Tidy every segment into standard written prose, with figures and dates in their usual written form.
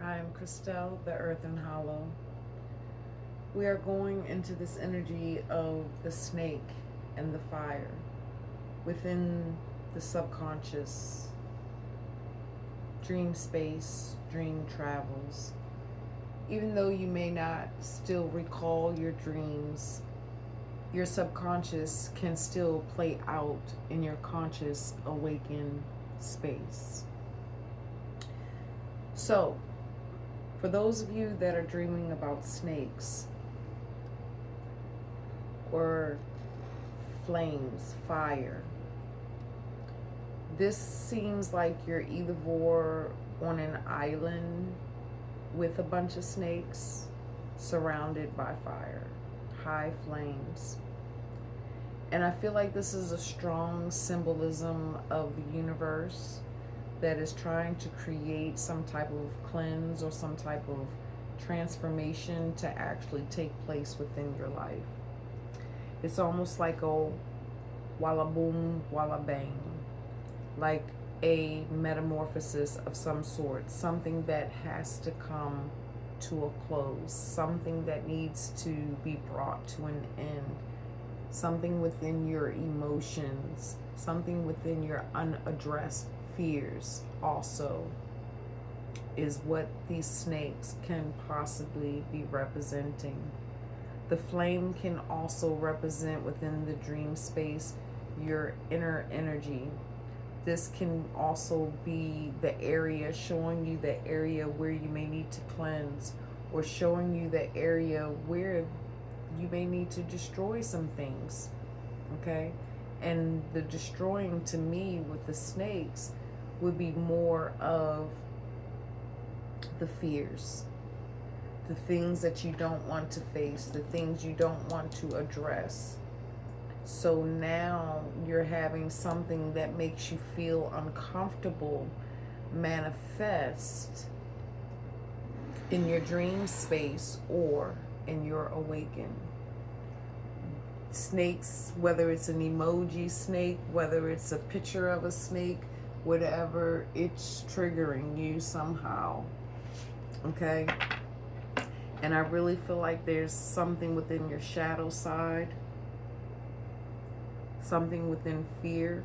Hi, I'm Christelle, the Earth and Hollow. We are going into this energy of the snake and the fire within the subconscious, dream space, dream travels. Even though you may not still recall your dreams, your subconscious can still play out in your conscious awakened space. So, for those of you that are dreaming about snakes or flames, fire, this seems like you're either on an island with a bunch of snakes surrounded by fire, high flames. And I feel like this is a strong symbolism of the universe that is trying to create some type of cleanse or some type of transformation to actually take place within your life. It's almost like a walla boom, walla bang, like a metamorphosis of some sort, something that has to come to a close, something that needs to be brought to an end, something within your emotions, something within your unaddressed fears also is what these snakes can possibly be representing. The flame can also represent within the dream space your inner energy. This can also be the area, showing you the area where you may need to cleanse, or showing you the area where you may need to destroy some things, okay? And the destroying, to me, with the snakes would be more of the fears, the things that you don't want to face, the things you don't want to address. So now you're having something that makes you feel uncomfortable manifest in your dream space or in your awaken. Snakes, whether it's an emoji snake, whether it's a picture of a snake, whatever, it's triggering you somehow, okay? And I really feel like there's something within your shadow side, something within fear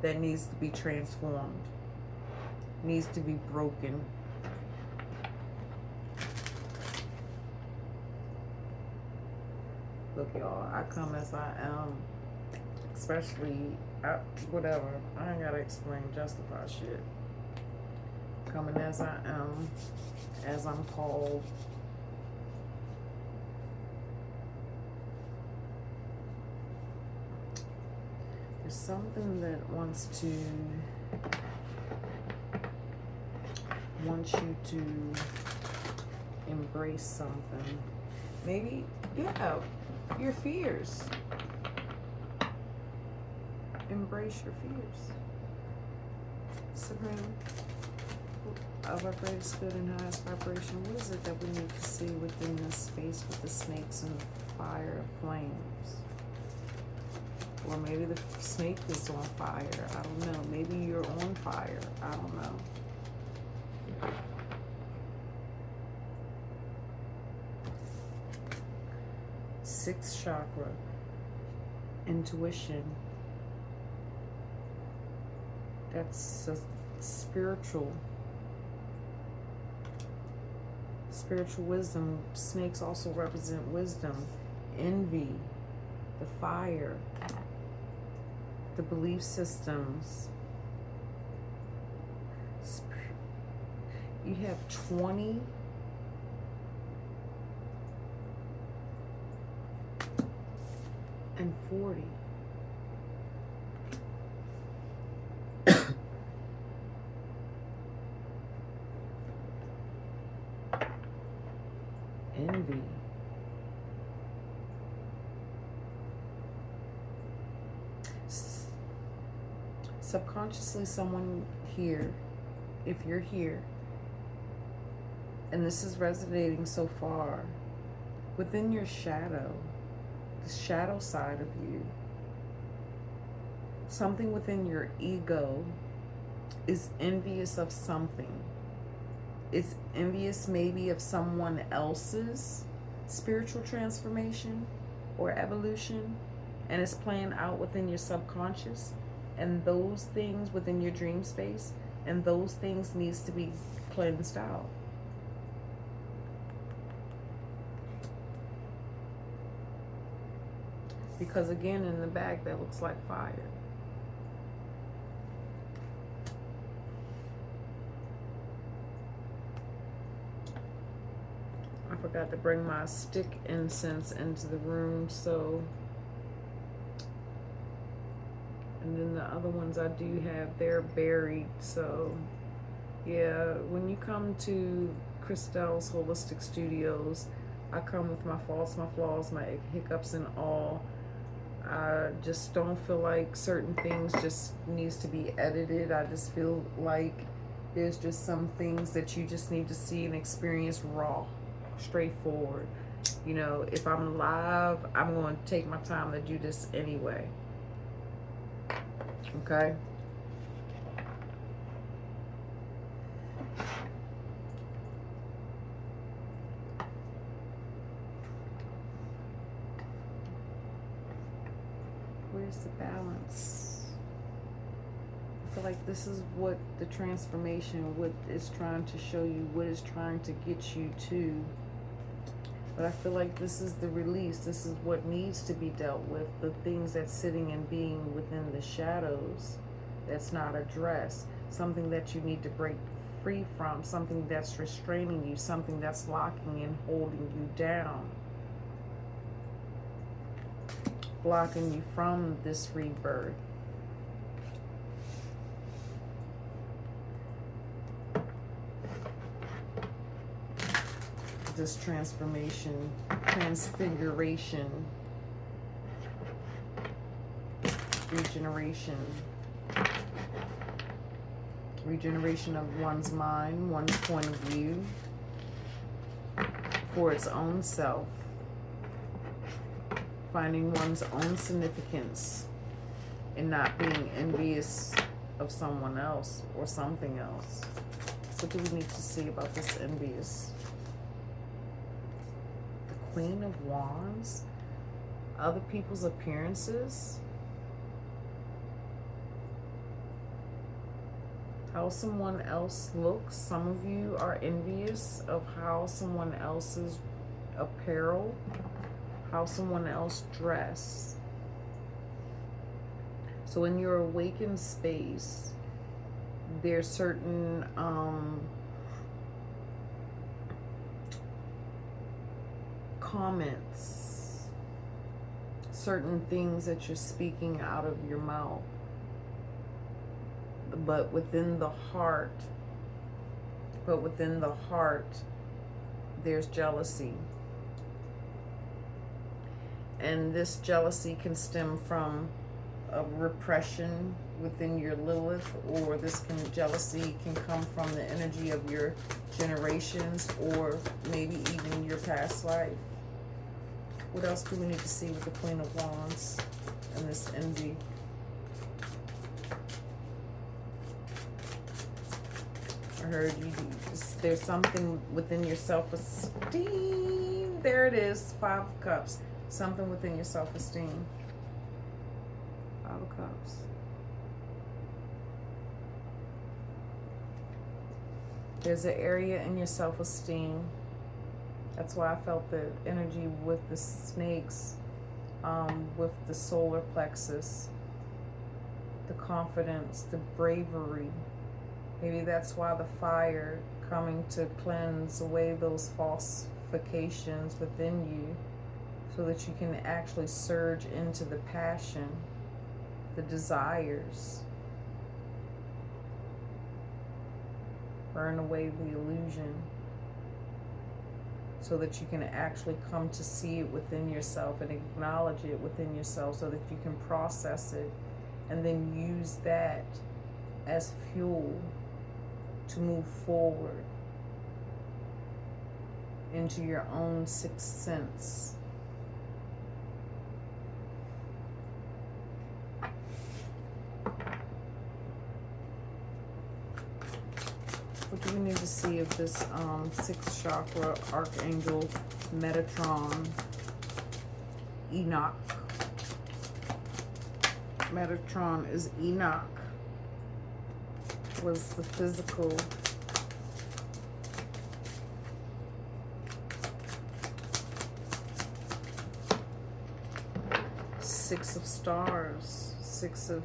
that needs to be transformed, needs to be broken. Look, y'all, I come as I am, especially, whatever. I ain't gotta explain, justify shit. Coming as I am, as I'm called. There's something that wants you to embrace something. Maybe, yeah, your fears. Embrace your fears. Supreme, of our greatest good and highest vibration, what is it that we need to see within this space with the snakes and fire flames? Or maybe the snake is on fire. I don't know. Maybe you're on fire. I don't know. Sixth chakra, intuition. That's a spiritual wisdom. Snakes also represent wisdom, envy, the fire, the belief systems. You have 20 and 40. Envy. Subconsciously, someone here, if you're here, and this is resonating so far, within your shadow, the shadow side of you, something within your ego is envious of something. It's envious maybe of someone else's spiritual transformation or evolution, and it's playing out within your subconscious and those things within your dream space, and those things needs to be cleansed out. Because again, in the back, that looks like fire. I forgot to bring my stick incense into the room, so. And then the other ones I do have, they're buried, so. Yeah, when you come to Christelle's Holistic Studios, I come with my faults, my flaws, my hiccups, and all. I just don't feel like certain things just needs to be edited. I just feel like there's just some things that you just need to see and experience raw, straightforward. You know, if I'm live, I'm going to take my time to do this anyway. Okay? Where's the balance? I feel like this is what the transformation, what is trying to show you, what is trying to get you to. But I feel like this is the release. This is what needs to be dealt with. The things that's sitting and being within the shadows that's not addressed. Something that you need to break free from. Something that's restraining you. Something that's locking and holding you down. Blocking you from this rebirth. This transformation, transfiguration, regeneration. Regeneration of one's mind, one's point of view for its own self. Finding one's own significance and not being envious of someone else or something else. What do we need to see about this envious? The Queen of Wands, other people's appearances, how someone else looks. Some of you are envious of how someone else's apparel, how someone else dress. So in your awakened space, there's certain comments, certain things that you're speaking out of your mouth, but within the heart, there's jealousy. And this jealousy can stem from a repression within your Lilith, or jealousy can come from the energy of your generations, or maybe even your past life. What else do we need to see with the Queen of Wands and this envy? I heard you. There's something within your self-esteem. There it is, 5 of Cups. Something within your self-esteem. 5 of Cups. There's an area in your self-esteem. That's why I felt the energy with the snakes, with the solar plexus, the confidence, the bravery. Maybe that's why the fire coming to cleanse away those falsifications within you, so that you can actually surge into the passion, the desires. Burn away the illusion, so that you can actually come to see it within yourself and acknowledge it within yourself, so that you can process it and then use that as fuel to move forward into your own sixth sense. What do we need to see of this sixth chakra archangel Metatron Enoch? Metatron is Enoch. Was the physical. Six of Stars, Six of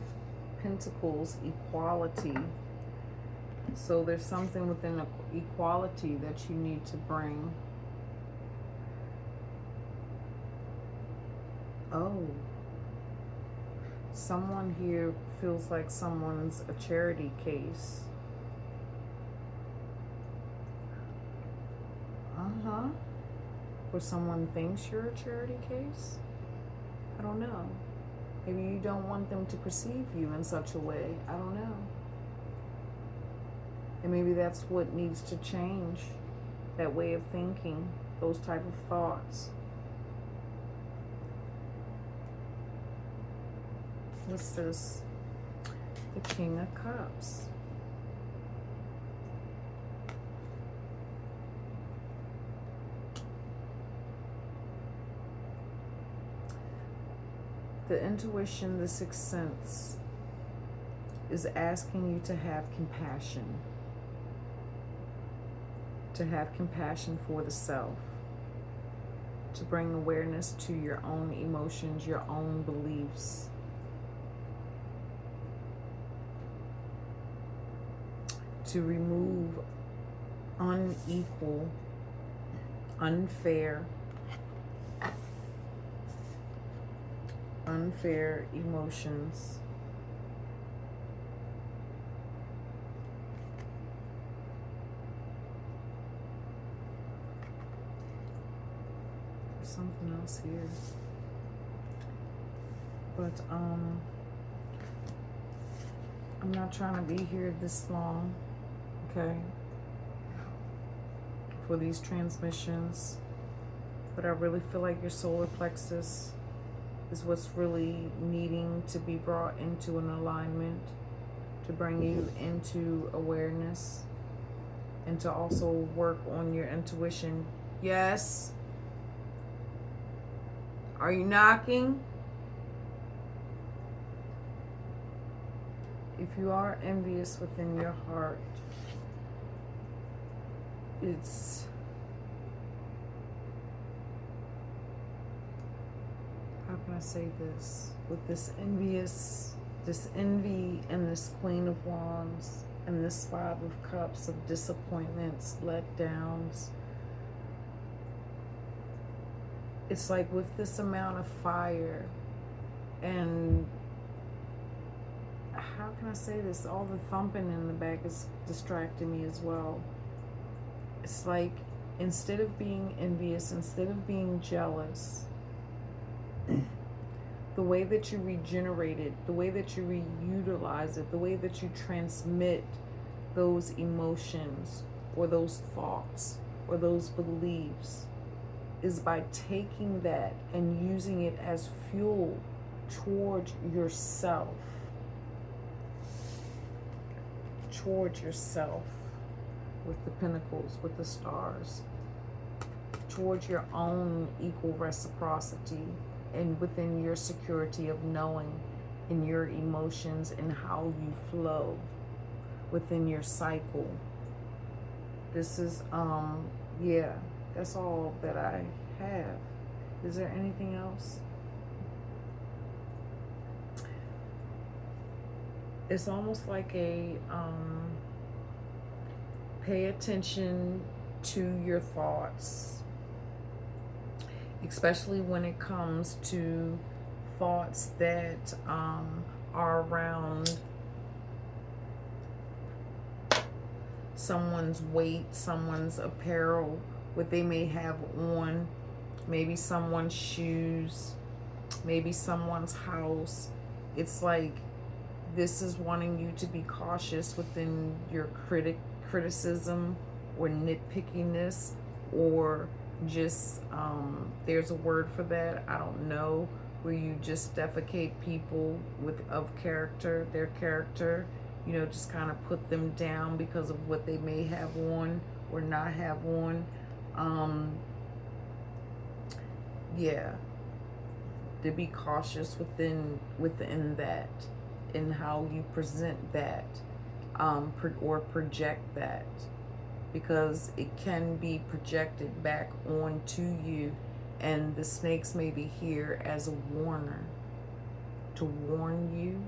Pentacles, equality. So there's something within equality that you need to bring. Oh. Someone here feels like someone's a charity case. Or someone thinks you're a charity case? I don't know. Maybe you don't want them to perceive you in such a way. I don't know. And maybe that's what needs to change. That way of thinking. Those type of thoughts. What's this? The King of Cups. The intuition, the sixth sense, is asking you to have compassion. To have compassion for the self. To bring awareness to your own emotions, your own beliefs. To remove unequal, unfair emotions. There's something else here. But I'm not trying to be here this long, okay, for these transmissions. But I really feel like your solar plexus is what's really needing to be brought into an alignment, to bring you into awareness, and to also work on your intuition. Yes? Are you knocking? If you are envious within your heart, it's how can I say this? With this envy and this Queen of Wands and this Five of Cups of disappointments, letdowns. It's like with this amount of fire and how can I say this? All the thumping in the back is distracting me as well. It's like instead of being envious, instead of being jealous, the way that you regenerate it, the way that you reutilize it, the way that you transmit those emotions or those thoughts or those beliefs is by taking that and using it as fuel towards yourself. Towards yourself with the pentacles, with the stars. Towards your own equal reciprocity and within your security of knowing in your emotions and how you flow within your cycle. This is, yeah, that's all that I have. Is there anything else? It's almost like a, pay attention to your thoughts, especially when it comes to thoughts that are around someone's weight, someone's apparel, what they may have on, maybe someone's shoes, maybe someone's house. It's like this is wanting you to be cautious within your criticism or nitpickiness, or just there's a word for that, I don't know, where you just defecate people of character, their character, you know, just kind of put them down because of what they may have on or not have on. Yeah, to be cautious within that, in how you present that, or project that, because it can be projected back onto you, and the snakes may be here as a warner, to warn you,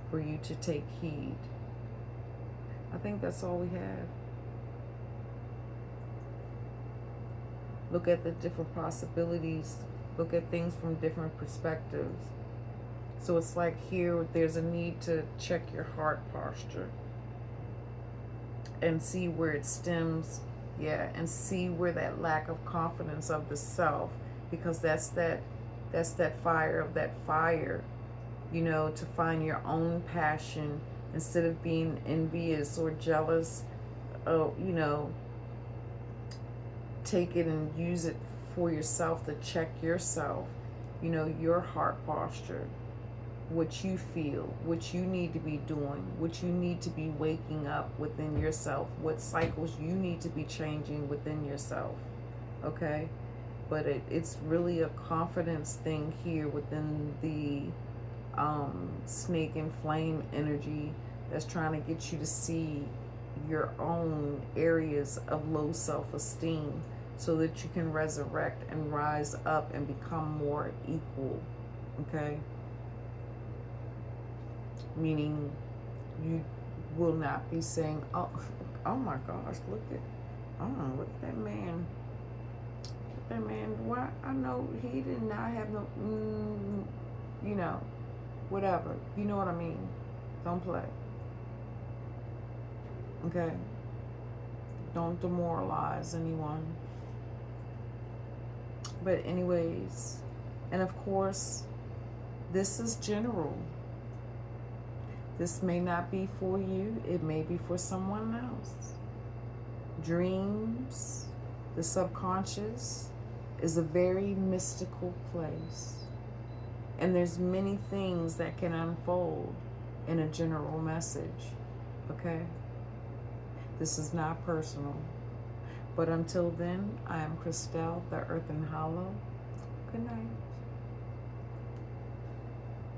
for you to take heed. I think that's all we have. Look at the different possibilities. Look at things from different perspectives. So it's like here, there's a need to check your heart posture and see where it stems. Yeah, and see where that lack of confidence of the self, because that's that fire of that fire, you know, to find your own passion instead of being envious or jealous. You know, take it and use it for yourself to check yourself, you know, your heart posture, what you feel, what you need to be doing, what you need to be waking up within yourself, what cycles you need to be changing within yourself. Okay? But it's really a confidence thing here within the snake and flame energy, that's trying to get you to see your own areas of low self-esteem, so that you can resurrect and rise up and become more equal. Okay? Meaning you will not be saying, oh my gosh, look at that man. That man, why? I know he did not have no, you know, whatever. You know what I mean? Don't play. Okay? Don't demoralize anyone. But anyways, and of course, this is general. This may not be for you. It may be for someone else. Dreams, the subconscious, is a very mystical place. And there's many things that can unfold in a general message. Okay? This is not personal. But until then, I am Christelle, the Earth and Hollow. Good night.